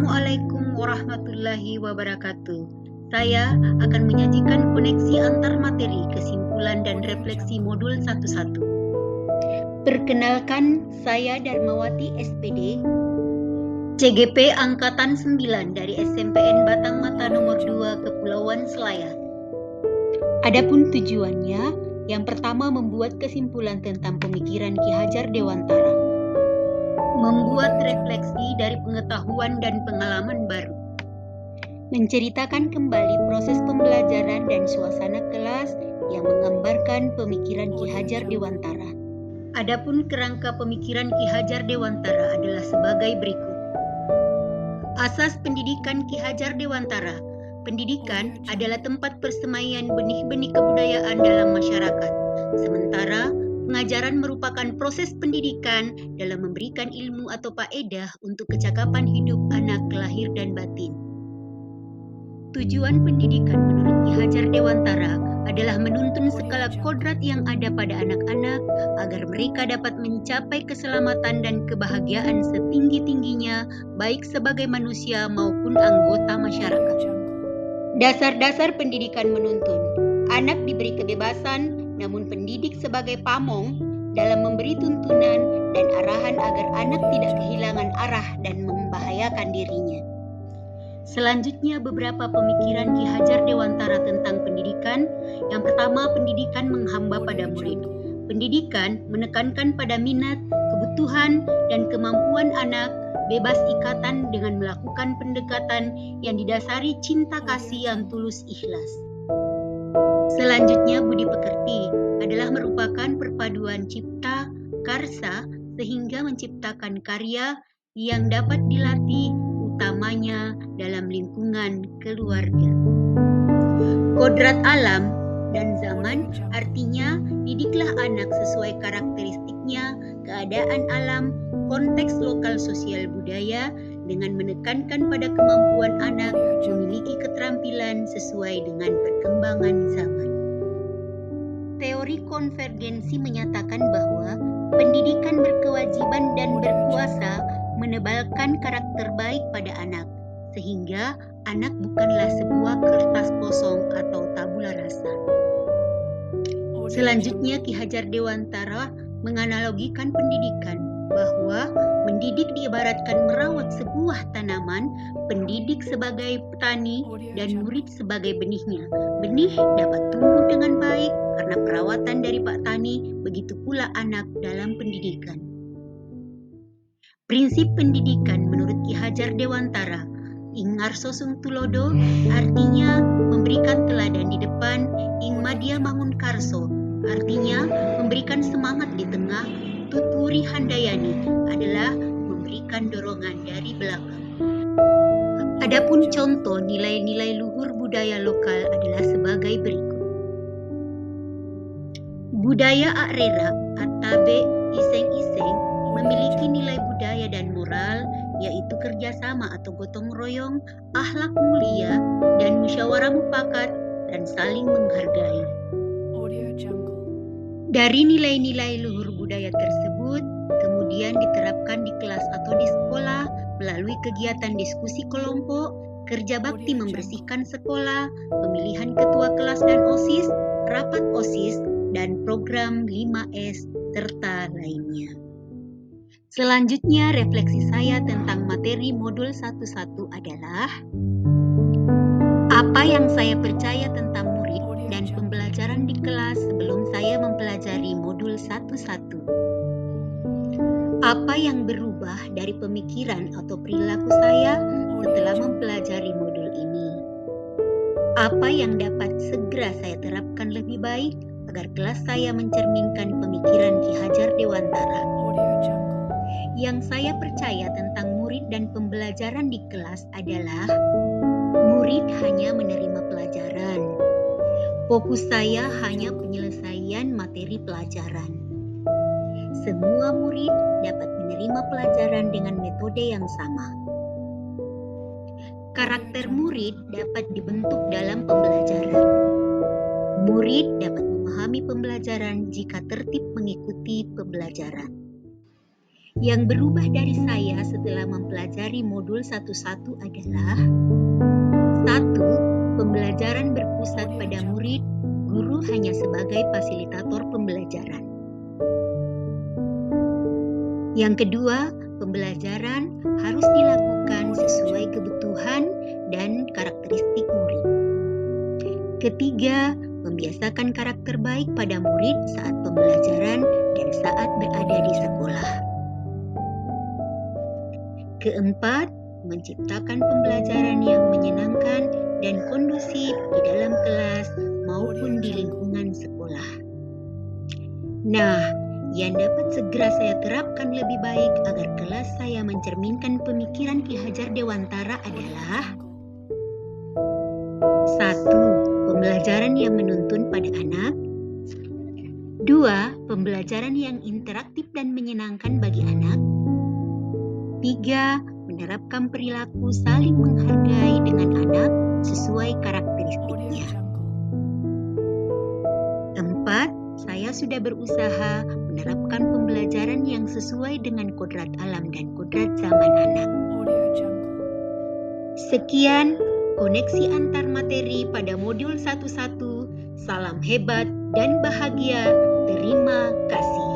Assalamualaikum warahmatullahi wabarakatuh. Saya akan menyajikan koneksi antar materi, kesimpulan dan refleksi modul 11. Perkenalkan, saya Darmawati SPD, CGP Angkatan 9 dari SMPN Batangmata nomor 2 Kepulauan Selayar. Adapun tujuannya, yang pertama membuat kesimpulan tentang pemikiran Ki Hajar Dewantara. Membuat refleksi dari pengetahuan dan pengalaman baru. Menceritakan kembali proses pembelajaran dan suasana kelas yang menggambarkan pemikiran Ki Hajar Dewantara. Adapun kerangka pemikiran Ki Hajar Dewantara adalah sebagai berikut. Asas pendidikan Ki Hajar Dewantara. Pendidikan adalah tempat persemaian benih-benih kebudayaan dalam masyarakat. Sementara pengajaran merupakan proses pendidikan dalam memberikan ilmu atau faedah untuk kecakapan hidup anak lahir dan batin. Tujuan pendidikan menurut Ki Hajar Dewantara adalah menuntun segala kodrat yang ada pada anak-anak agar mereka dapat mencapai keselamatan dan kebahagiaan setinggi-tingginya, baik sebagai manusia maupun anggota masyarakat. Dasar-dasar pendidikan menuntun. Anak diberi kebebasan, namun pendidik sebagai pamong dalam memberi tuntunan dan arahan agar anak tidak kehilangan arah dan membahayakan dirinya. Selanjutnya beberapa pemikiran Ki Hajar Dewantara tentang pendidikan. Yang pertama, pendidikan menghamba pada murid. Pendidikan menekankan pada minat, kebutuhan, dan kemampuan anak, bebas ikatan dengan melakukan pendekatan yang didasari cinta kasih yang tulus ikhlas. Selanjutnya, budi pekerti adalah merupakan perpaduan cipta, karsa, sehingga menciptakan karya yang dapat dilatih, utamanya dalam lingkungan keluarga. Kodrat alam dan zaman artinya didiklah anak sesuai karakteristiknya, keadaan alam, konteks lokal sosial budaya dengan menekankan pada kemampuan anak memiliki keterampilan sesuai dengan perkembangan zaman. Teori konvergensi menyatakan bahwa pendidikan berkewajiban dan berkuasa menebalkan karakter baik pada anak, sehingga anak bukanlah sebuah kertas kosong atau tabula rasa. Selanjutnya, Ki Hajar Dewantara menganalogikan pendidikan bahwa mendidik diibaratkan merawat sebuah tanaman, pendidik sebagai petani dan murid sebagai benihnya. Benih dapat tumbuh dengan baik karena perawatan dari Pak Tani, begitu pula anak dalam pendidikan. Prinsip pendidikan menurut Ki Hajar Dewantara, ing ngarso sung tulodo, artinya memberikan teladan di depan, ing madya mangun karso, artinya memberikan semangat di tengah, tuturi handayani adalah memberikan dorongan dari belakang. Adapun contoh nilai-nilai luhur budaya lokal adalah sebagai berikut. Budaya Akrera Atabe Iseng-Iseng memiliki nilai budaya dan moral, yaitu kerjasama atau gotong royong, akhlak mulia, dan musyawarah mufakat, dan saling menghargai. Dari nilai-nilai luhur budaya tersebut, kemudian diterapkan di kelas atau di sekolah melalui kegiatan diskusi kelompok, kerja bakti membersihkan sekolah, pemilihan ketua kelas dan OSIS, rapat OSIS, dan program 5S, serta lainnya. Selanjutnya, refleksi saya tentang materi modul 11 adalah apa yang saya percaya tentang murid dan pembelajaran di kelas sebelum saya mempelajari modul 11. Apa yang berubah dari pemikiran atau perilaku saya setelah mempelajari modul ini? Apa yang dapat segera saya terapkan lebih baik agar kelas saya mencerminkan pemikiran Ki Hajar Dewantara? Yang saya percaya tentang murid dan pembelajaran di kelas adalah murid hanya menerima pelajaran. Fokus saya hanya penyelesaian materi pelajaran. Semua murid dapat menerima pelajaran dengan metode yang sama. Karakter murid dapat dibentuk dalam pembelajaran. Murid dapat memahami pembelajaran jika tertib mengikuti pembelajaran. Yang berubah dari saya setelah mempelajari modul 11 adalah: 1. Pembelajaran berpusat pada murid, guru hanya sebagai fasilitator pembelajaran. Yang kedua, pembelajaran harus dilakukan sesuai kebutuhan dan karakteristik murid. Ketiga, membiasakan karakter baik pada murid saat pembelajaran dan saat berada di sekolah. Keempat, menciptakan pembelajaran yang menyenangkan dan kondusif di dalam kelas maupun di lingkungan sekolah. Nah, yang dapat segera saya terapkan lebih baik agar kelas saya mencerminkan pemikiran Ki Hajar Dewantara adalah: 1. Pembelajaran yang menuntun pada anak. 2. Pembelajaran yang interaktif dan menyenangkan bagi anak. 3. Menerapkan perilaku saling menghargai dengan anak sesuai karakteristiknya. 4. Saya sudah berusaha menerapkan pembelajaran yang sesuai dengan kodrat alam dan kodrat zaman anak. Sekian koneksi antar materi pada modul 11. Salam hebat dan bahagia. Terima kasih.